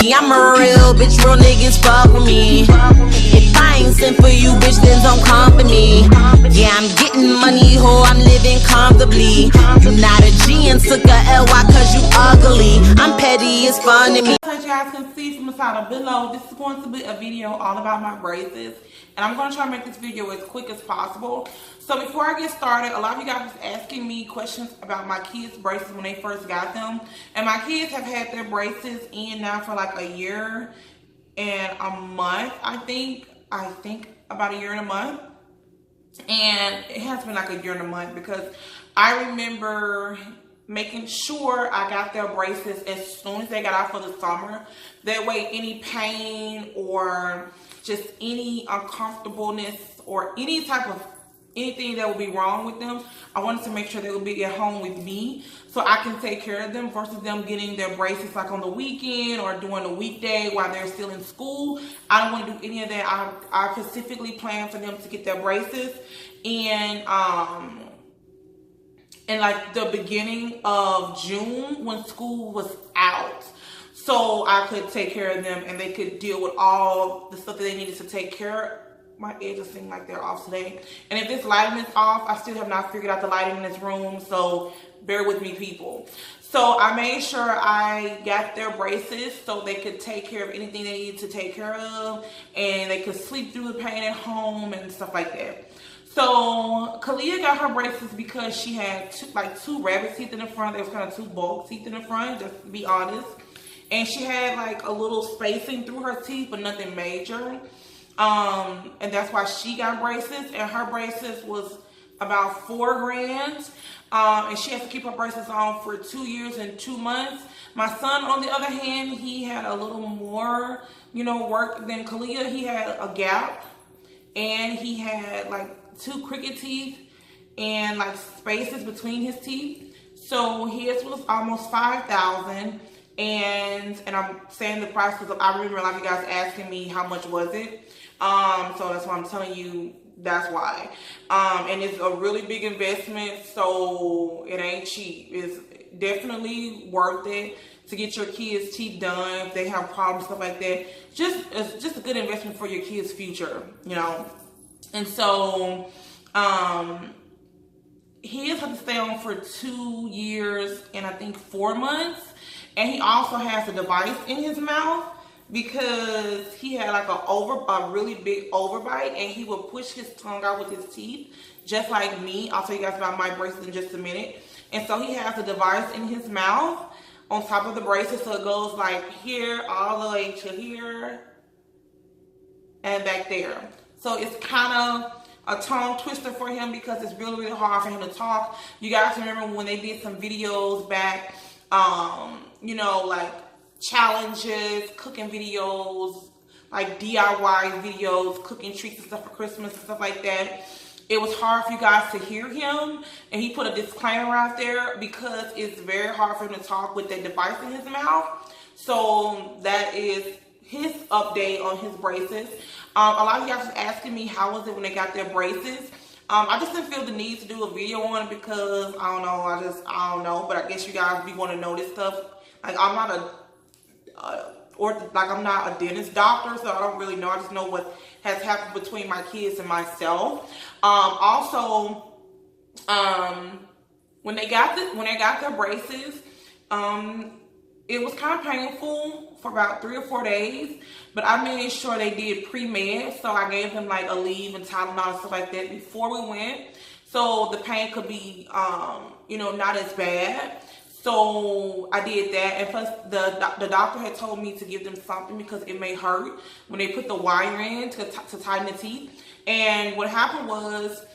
I'm a real bitch, real niggas fuck with me. If I ain't sent for you, bitch, then don't come for me. Yeah, I'm getting money, ho, I'm living comfortably. You not a G and took a LY cause you ugly. I'm petty, it's fun to me. As you guys can see from the side below, this is going to be a video all about my braces. And I'm going to try to make this video as quick as possible. So before I get started, a lot of you guys was asking me questions about my kids' braces when they first got them. And my kids have had their braces in now for like a year and a month, I think about a year and a month. And it has been like a year and a month because I remember making sure I got their braces as soon as they got out for the summer. That way any pain or just any uncomfortableness or anything that would be wrong with them, I wanted to make sure they would be at home with me so I can take care of them versus them getting their braces like on the weekend or during the weekday while they're still in school. I don't want to do any of that. I specifically plan for them to get their braces in like the beginning of June when school was out, so I could take care of them and they could deal with all the stuff that they needed to take care of. My edges seem like they're off today. And if this lighting is off, I still have not figured out the lighting in this room, so bear with me, people. So I made sure I got their braces so they could take care of anything they needed to take care of, and they could sleep through the pain at home and stuff like that. So Kalia got her braces because she had two rabbit teeth in the front. There was kind of two bulk teeth in the front, just to be honest. And she had like a little spacing through her teeth, but nothing major. And that's why she got braces, and her braces was about $4 grand. And she has to keep her braces on for 2 years and 2 months. My son, on the other hand, he had a little more, work than Kalia. He had a gap, and he had like 2 crooked teeth and like spaces between his teeth. So his was almost $5,000. And I'm saying the price because I remember a lot of you guys asking me how much was it. So that's why I'm telling you, that's why. And it's a really big investment, so it ain't cheap. It's definitely worth it to get your kids' teeth done if they have problems, stuff like that. It's just a good investment for your kids' future, And so he has had to stay on for 2 years and I think 4 months. And he also has a device in his mouth because he had like a really big overbite, and he would push his tongue out with his teeth, just like me. I'll tell you guys about my braces in just a minute. And so he has a device in his mouth on top of the braces, so it goes like here all the way to here and back there. So it's kind of a tongue twister for him because it's really, really hard for him to talk. You guys remember when they did some videos back, like challenges, cooking videos, like DIY videos, cooking treats and stuff for Christmas and stuff like that. It was hard for you guys to hear him, and he put a disclaimer out there because it's very hard for him to talk with that device in his mouth. So that is his update on his braces. A lot of you guys was asking me how was it when they got their braces. I just didn't feel the need to do a video on it because I don't know, but I guess you guys be want to know this stuff. Like I'm not I'm not a dentist doctor, so I don't really know. I just know what has happened between my kids and myself. Also, when they got their braces, it was kind of painful for about 3 or 4 days, but I made sure they did pre-med, so I gave them like a leave and Tylenol and stuff like that before we went, so the pain could be, not as bad. So I did that, and plus the doctor had told me to give them something because it may hurt when they put the wire in to tighten the teeth. And what happened was,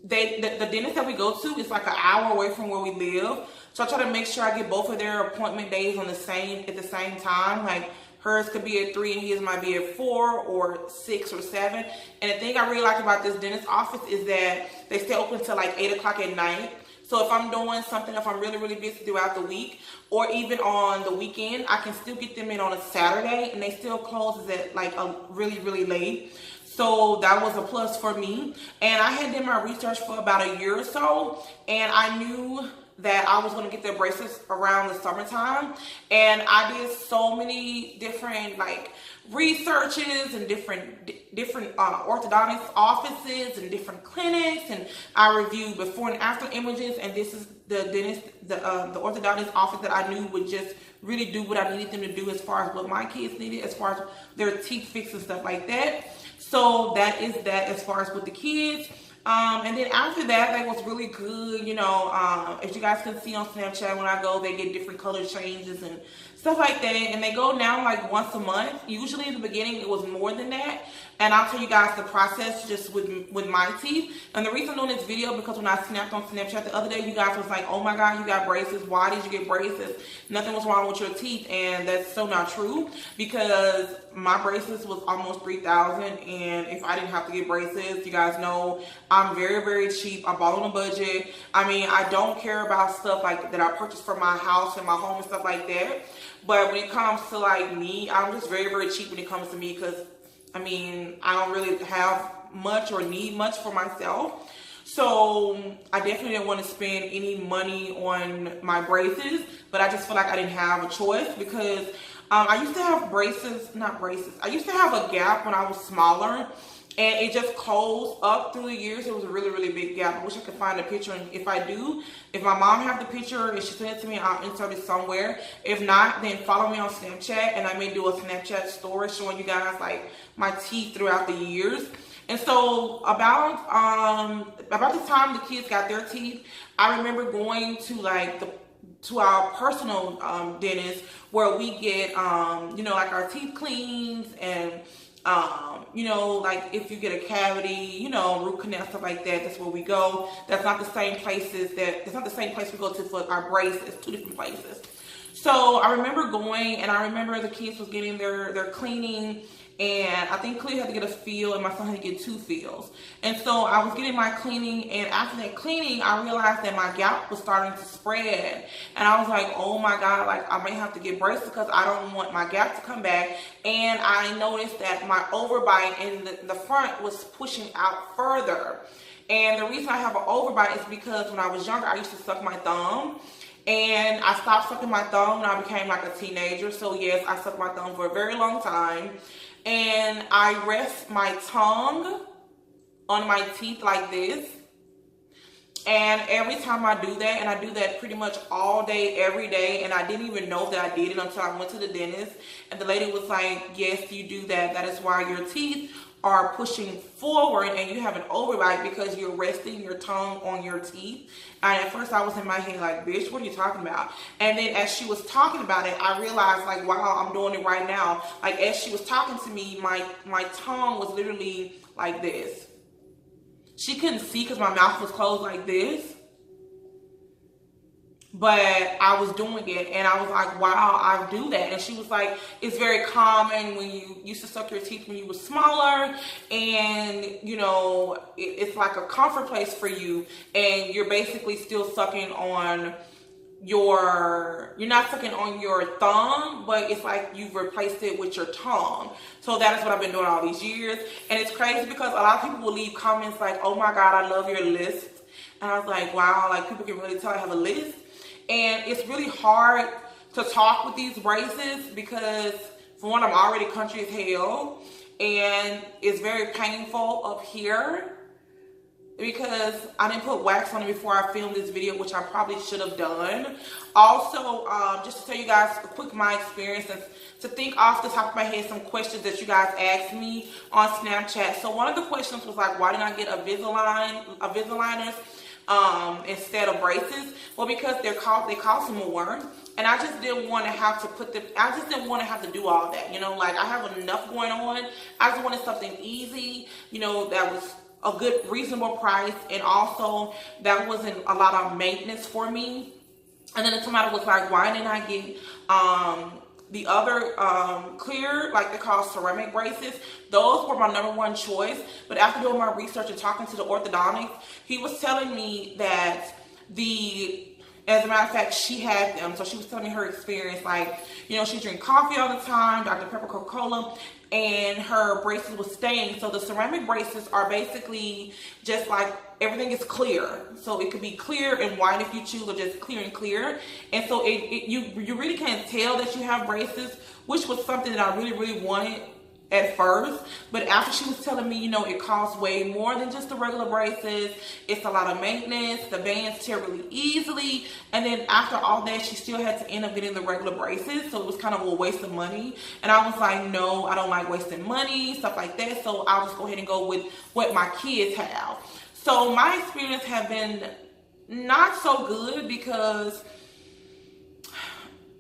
the dentist that we go to is like an hour away from where we live. So I try to make sure I get both of their appointment days at the same time. Like hers could be at 3 and his might be at 4 or 6 or 7. And the thing I really like about this dentist office is that they stay open till like 8 o'clock at night. So if I'm doing something, if I'm really, really busy throughout the week or even on the weekend, I can still get them in on a Saturday, and they still close at like a really, really late. So that was a plus for me. And I had done my research for about a year or so, and I knew that I was going to get their braces around the summertime, and I did so many different like researches and different orthodontist offices and different clinics, and I reviewed before and after images, and this is the dentist, the orthodontist office that I knew would just really do what I needed them to do as far as what my kids needed, as far as their teeth fix and stuff like that. So that is that as far as with the kids. And then after that was really good. You know, as you guys can see on Snapchat, when I go, they get different color changes and stuff like that. And they go now like once a month. Usually in the beginning, it was more than that. And I'll tell you guys the process just with my teeth. And the reason I'm doing this video, because when I snapped on Snapchat the other day, you guys was like, oh my God, you got braces. Why did you get braces? Nothing was wrong with your teeth. And that's so not true, because my braces was almost $3,000. And if I didn't have to get braces, you guys know I'm very, very cheap. I bought on a budget. I mean, I don't care about stuff like that I purchased for my house and my home and stuff like that. But when it comes to like me, I'm just very, very cheap when it comes to me, because I mean, I don't really have much or need much for myself. So I definitely didn't want to spend any money on my braces, but I just feel like I didn't have a choice, because I used to have I used to have a gap when I was smaller, and it just closed up through the years. It was a really, really big gap. I wish I could find a picture, and if I do, if my mom have the picture and she sent it to me, I'll insert it somewhere. If not, then follow me on Snapchat, and I may do a Snapchat story showing you guys like my teeth throughout the years. And so about the time the kids got their teeth, I remember going to like to our personal dentist, where we get you know, like our teeth cleans, and you know, like if you get a cavity, you know, root canal, stuff like that, that's where we go. That's not the same that's not the same place we go to for our braces. Two different places. So I remember going, and I remember the kids was getting their cleaning, and I think Cleo had to get a feel, and my son had to get 2 fills. And so I was getting my cleaning, and after that cleaning, I realized that my gap was starting to spread. And I was like, oh my God, like I may have to get braces, because I don't want my gap to come back. And I noticed that my overbite in the front was pushing out further. And the reason I have an overbite is because when I was younger, I used to suck my thumb. And I stopped sucking my thumb when I became like a teenager. So yes, I sucked my thumb for a very long time. And I rest my tongue on my teeth like this. And every time I do that, and I do that pretty much all day, every day, and I didn't even know that I did it until I went to the dentist. And the lady was like, yes, you do that. That is why your teeth are pushing forward and you have an overbite, because you're resting your tongue on your teeth. And at first I was in my head like, bitch, what are you talking about? And then as she was talking about it, I realized like, wow, I'm doing it right now. Like as she was talking to me, my tongue was literally like this. She couldn't see because my mouth was closed like this. But I was doing it, and I was like, wow, I do that. And she was like, it's very common when you used to suck your teeth when you were smaller, and you know, it's like a comfort place for you, and you're basically still sucking on you're not sucking on your thumb, but it's like you've replaced it with your tongue. So that is what I've been doing all these years. And it's crazy because a lot of people will leave comments like, oh my God, I love your list. And I was like, wow, like people can really tell I have a list. And it's really hard to talk with these braces because, for one, I'm already country as hell, and it's very painful up here because I didn't put wax on it before I filmed this video, which I probably should have done. Also, just to tell you guys a quick my experience and to think off the top of my head some questions that you guys asked me on Snapchat. So one of the questions was like, why didn't I get Invisaligners instead of braces? Well, because they cost more, and I just didn't want to have to do all that, you know, like I have enough going on. I just wanted something easy, you know, that was a good reasonable price, and also that wasn't a lot of maintenance for me. And then somebody was like, why didn't I get the other clear, like they call ceramic braces? Those were my #1 choice. But after doing my research and talking to the orthodontic, he was telling me that the As a matter of fact, she had them. So she was telling me her experience. Like, you know, she drank coffee all the time, Dr. Pepper, Coca-Cola, and her braces was staying. So the ceramic braces are basically just like everything is clear. So it could be clear and white if you choose, or just clear and clear. And so you really can't tell that you have braces, which was something that I really wanted at first. But after she was telling me, you know, it costs way more than just the regular braces. It's a lot of maintenance. The bands tear really easily. And then after all that, she still had to end up getting the regular braces. So it was kind of a waste of money. And I was like, no, I don't like wasting money, stuff like that. So I'll just go ahead and go with what my kids have. So my experience have been not so good because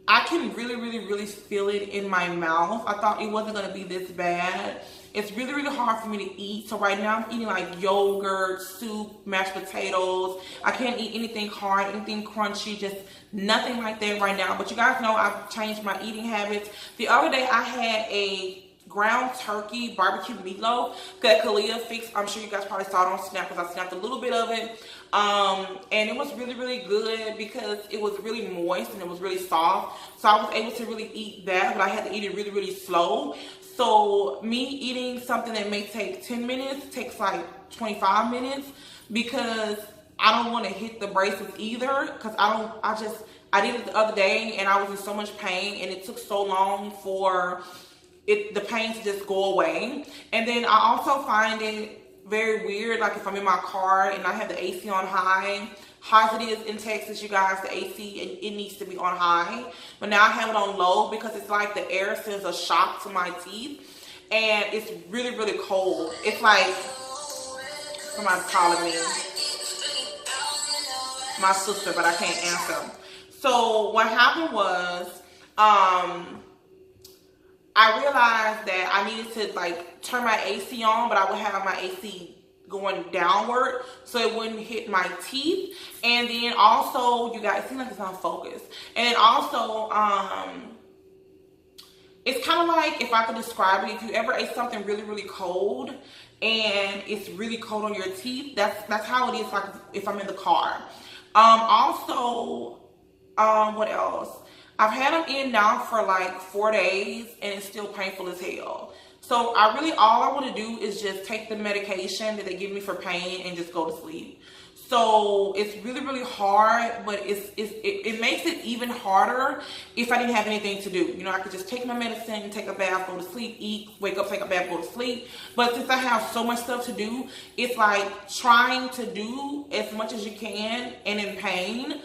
I can really feel it in my mouth. I thought it wasn't going to be this bad. It's really hard for me to eat. So right now I'm eating like yogurt, soup, mashed potatoes. I can't eat anything hard, anything crunchy, just nothing like that right now. But you guys know I've changed my eating habits. The other day I had a ground turkey barbecue meatloaf that Kalia fixed. I'm sure you guys probably saw it on Snap because I snapped a little bit of it. And it was really good because it was really moist and it was really soft. So I was able to really eat that, but I had to eat it really slow. So me eating something that may take 10 minutes takes like 25 minutes because I don't want to hit the braces either, because I did it the other day and I was in so much pain and it took so long for the pain to just go away. And then I also find it very weird, like if I'm in my car and I have the AC on high as it is in Texas, you guys, the AC, it needs to be on high. But now I have it on low because it's like the air sends a shock to my teeth. And it's really cold. It's like somebody's calling me. My sister, but I can't answer. So what happened was, I realized that I needed to like turn my AC on, but I would have my AC going downward so it wouldn't hit my teeth. And then also, you guys, it seems like it's not focused. And then also, it's kind of like, if I could describe it, if you ever ate something really cold and it's really cold on your teeth, that's how it is like if I'm in the car. Also, what else? I've had them in now for like 4 days and it's still painful as hell. So all I want to do is just take the medication that they give me for pain and just go to sleep. So it's really hard, but it makes it even harder if I didn't have anything to do. You know, I could just take my medicine, take a bath, go to sleep, eat, wake up, take a bath, go to sleep. But since I have so much stuff to do, it's like trying to do as much as you can and in pain.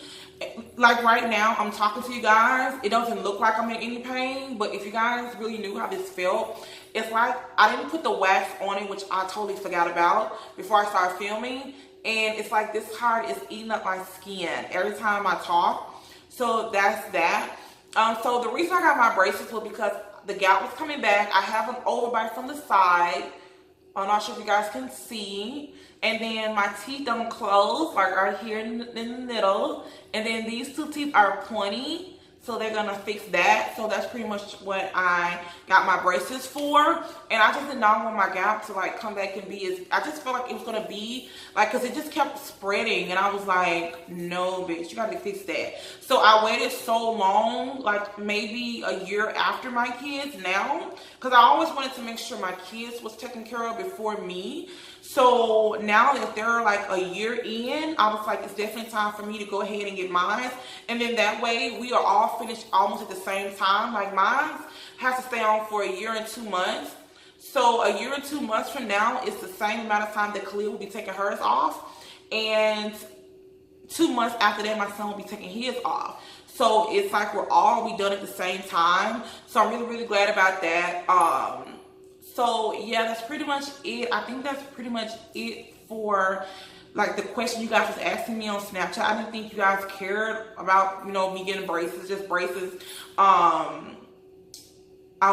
Like right now, I'm talking to you guys. It doesn't look like I'm in any pain, but if you guys really knew how this felt, it's like I didn't put the wax on it, which I totally forgot about before I started filming. And it's like this part is eating up my skin every time I talk. So that's that. So the reason I got my braces was because the gout was coming back. I have an overbite from the side. I'm not sure if you guys can see. And then my teeth don't close, like right here in the middle. And then these two teeth are pointy, so they're gonna fix that. So that's pretty much what I got my braces for. And I just did not want my gout to like come back and be as, I just felt like it was gonna be like, cause it just kept spreading. And I was like, no bitch, you gotta fix that. So I waited so long, like maybe a year after my kids now, cause I always wanted to make sure my kids was taken care of before me. So now that they're like a year in, I was like, it's definitely time for me to go ahead and get mine. And then that way we are all finished almost at the same time. Like mine has to stay on for a year and 2 months. So a year and 2 months from now, it's the same amount of time that Khalil will be taking hers off. And 2 months after that, my son will be taking his off. So it's like we're all be done at the same time. So I'm really glad about that. So yeah, that's pretty much it. I think that's pretty much it for like the question you guys was asking me on Snapchat. I didn't think you guys cared about, you know, me getting braces, just braces. I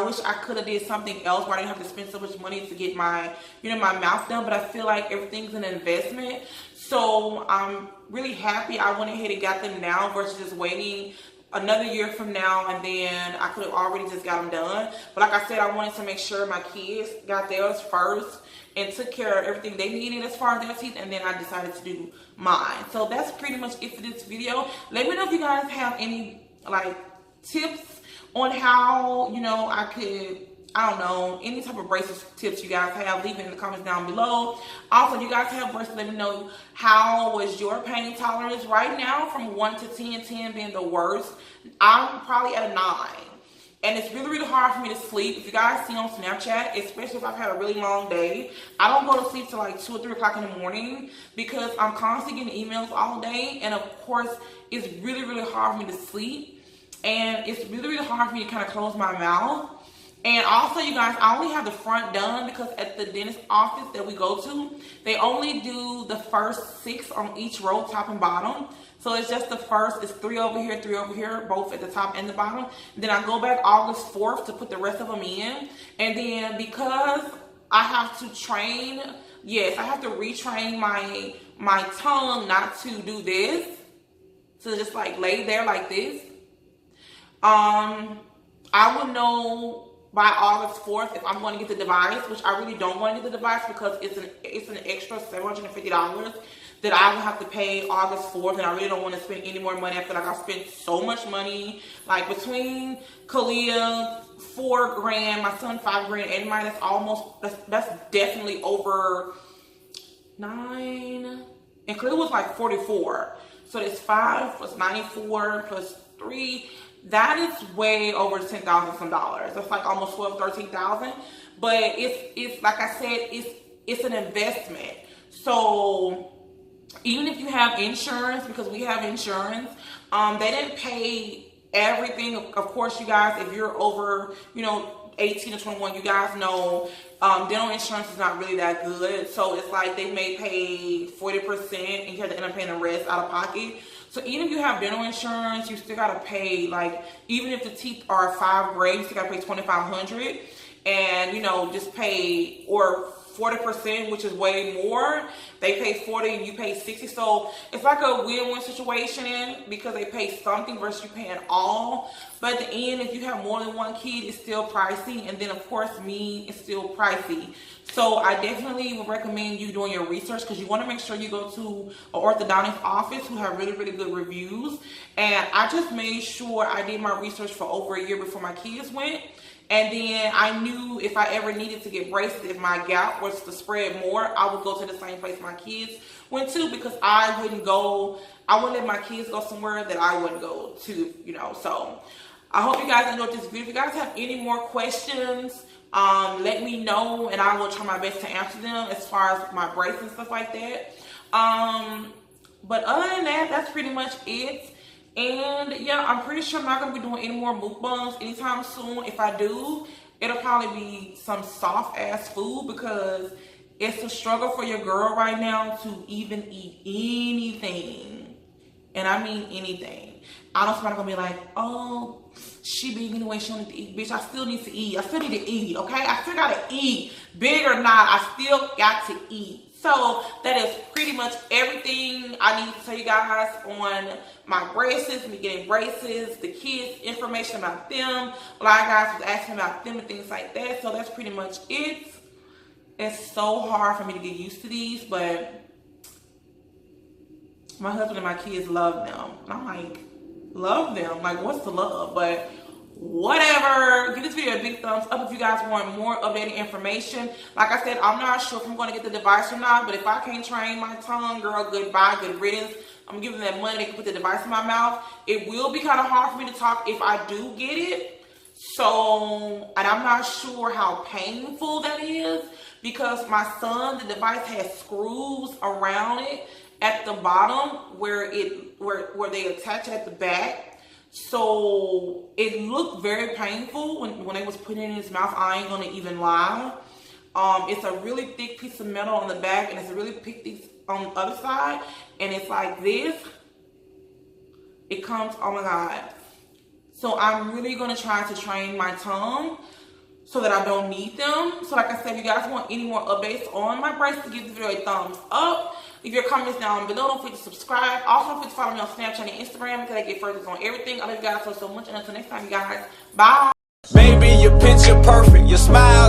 wish I could have did something else where I didn't have to spend so much money to get my, you know, my mouth done. But I feel like everything's an investment. So I'm really happy I went ahead and got them now versus just waiting another year from now, and then I could have already just got them done. But like I said, I wanted to make sure my kids got theirs first and took care of everything they needed as far as their teeth, and then I decided to do mine. So that's pretty much it for this video. Let me know if you guys have any like tips on how, you know, I could, I don't know, any type of braces tips you guys have. Leave it in the comments down below. Also, you guys have braces, let me know how was your pain tolerance right now from 1 to 10, 10 being the worst. I'm probably at a 9. And it's really, really hard for me to sleep. If you guys see on Snapchat, especially if I've had a really long day, I don't go to sleep till like 2 or 3 o'clock in the morning because I'm constantly getting emails all day. And of course, it's really, really hard for me to sleep. And it's really, really hard for me to kind of close my mouth. And also, you guys, I only have the front done because at the dentist office that we go to, they only do the first 6 on each row, top and bottom. So it's just the first, it's 3 over here, 3 over here, both at the top and the bottom. Then I go back August 4th to put the rest of them in. And then because I have to train, yes, I have to retrain my tongue not to do this. To just like lay there like this. I will know by August 4th if I'm going to get the device, which I really don't want to get the device because it's an extra $750 that I will have to pay August 4th, and I really don't want to spend any more money. I feel like I've spent so much money, like between Kalia, $4,000, my son $5,000, and mine, that's definitely over 9, and Kalia was like 44, so it's 5 plus 94 plus 3. That is way over $10,000 some dollars. That's like almost $12,000, $13,000. But it's like I said, it's an investment. So even if you have insurance, because we have insurance, they didn't pay everything. Of course, you guys, if you're over, you know, 18 or 21, you guys know dental insurance is not really that good. So it's like they may pay 40% and you have to end up paying the rest out of pocket. So even if you have dental insurance, you still gotta pay, like, even if the teeth are 5 grade, you still gotta pay $2,500, and you know, just pay, or 40%, which is way more. They pay 40 and you pay 60. So it's like a win-win situation because they pay something versus you paying all. But at the end, if you have more than one kid, it's still pricey. And then of course, me, it's still pricey. So I definitely would recommend you doing your research because you want to make sure you go to an orthodontic office who have really, really good reviews. And I just made sure I did my research for over a year before my kids went. And then I knew if I ever needed to get braces, if my gap was to spread more, I would go to the same place my kids went to because I wouldn't let my kids go somewhere that I wouldn't go to, you know. So I hope you guys enjoyed this video. If you guys have any more questions, let me know and I will try my best to answer them as far as my braces and stuff like that. But other than that, that's pretty much it. And yeah, I'm pretty sure I'm not going to be doing any more mukbangs anytime soon. If I do, it'll probably be some soft ass food because it's a struggle for your girl right now to even eat anything. And I mean anything. I know somebody's going to be like, oh, she big anyway, she don't need to eat. Bitch, I still need to eat. I still need to eat, okay? I still got to eat. Big or not, I still got to eat. So that is pretty much everything I need to tell you guys on my braces, me getting braces, the kids, information about them. A lot of guys was asking about them and things like that. So that's pretty much it. It's so hard for me to get used to these, but my husband and my kids love them. And I'm like, love them? Like, what's the love? But whatever. Give this video a big thumbs up if you guys want more updated information. Like I said, I'm not sure if I'm going to get the device or not, but if I can't train my tongue, girl, goodbye, good riddance. I'm giving them that money, they can put the device in my mouth. It will be kind of hard for me to talk if I do get it. So, and I'm not sure how painful that is because my son, the device has screws around it at the bottom where they attach at the back. So it looked very painful when they was putting it in his mouth. I ain't gonna even lie. It's a really thick piece of metal on the back and it's a really thick piece on the other side. And it's like this. It comes, oh my God. So I'm really gonna try to train my tongue so that I don't need them. So like I said, if you guys want any more updates on my braces, give this video a thumbs up. Leave your comments down below. Don't forget to subscribe. Also, don't forget to follow me on Snapchat and Instagram because I get furthers on everything. I love you guys so much. And until next time, you guys. Bye. Baby, your picture perfect. Your smile